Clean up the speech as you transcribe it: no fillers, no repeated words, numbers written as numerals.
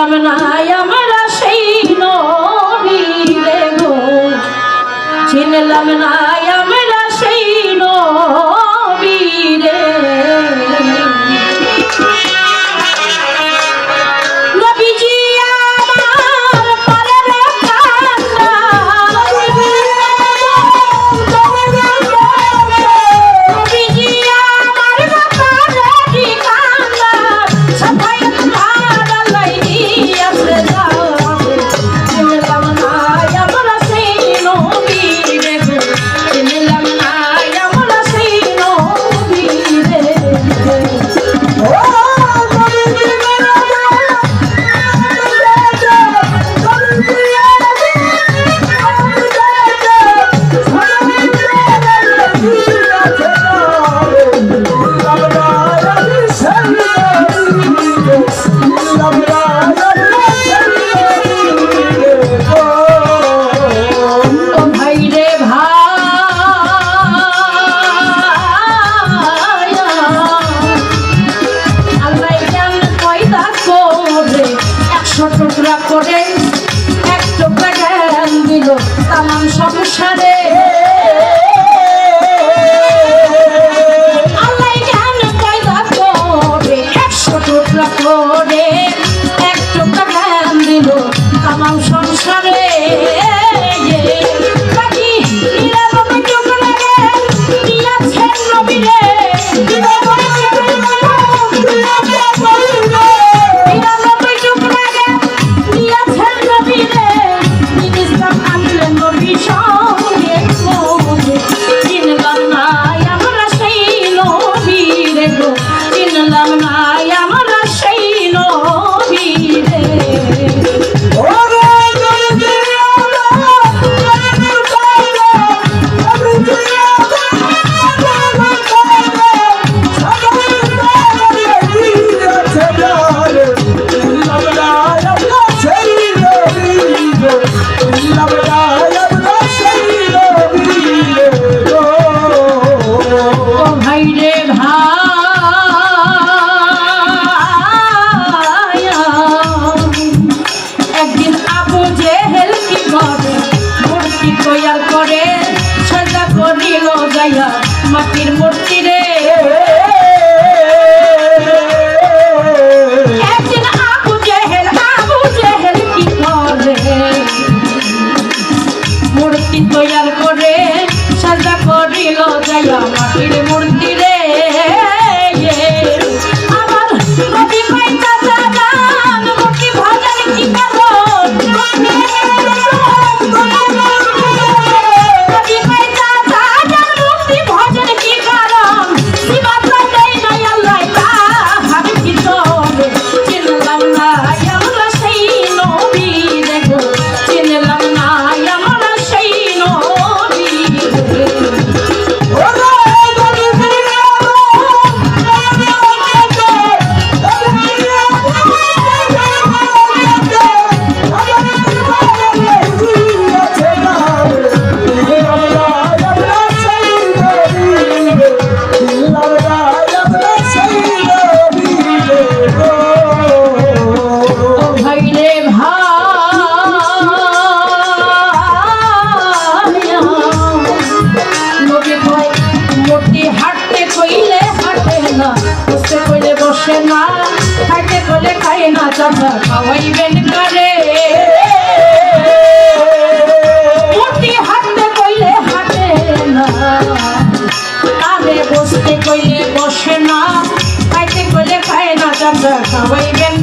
চিনলাম না আমরা সেই নবী রে গো, চিনলাম না আমরা সেই নবী রে। নবীজি আমার পরের কান্না, নবীজি আমার পরের কান্না, সাফায়াত ভার আল্লাহ দিয়াছে যাবে। চিনলাম না আমরা সেই নবী রে গো, চিনলাম না আমরা সেই নবী রে। টুকরা করে এক টুকরা জ্ঞান দিল তামাম সংসারে। আল্লাহ জ্ঞান পয়দা করে 100 টুকরা করে এক টুকরা জ্ঞান দিল তামাম সংসারে। বাকি 99 টুকরা জ্ঞান দিয়েছেন নবীরে, 99 টুকরা জ্ঞান দিয়েছেন নবীরে। ইসলাম আনলেন নবী সঙ্গে সঙ্গে, চিনলাম না আমরা সেই নবী রে গো, চিনলাম না আমরা সেই নবী রে। একদিন আবু জেহেল কি করে মূর্তি তৈয়ার করে, সাজা করিল যাইয়া মাটির মূর্তি রে। একদিন আবু জেহেল কি করে মূর্তি তৈয়ার করে, সাজা করিল যাইয়া মাটির মূর্তি রে। আমার নবী কইতা জাগান মূর্তি ভাজার কি কারণ, নবী কইতা জাগান মূর্তি ভাজার কি কারণ, সিবাতা দেই না আল্লাহ তাহার ভিতরে। চিনলাম না আমরা সেই নবী রে গো, চিনলাম না আমরা সেই নবী রে। বসে না খাইতে বলে খায় না, চাচা খাওয়াইবেন করে। মূর্তি হাঁটতে কইলে হাঁটে না, আরে বসতে কইলে বসে না, খাইতে কইলে খায় না, চাচা খাওয়াইবেন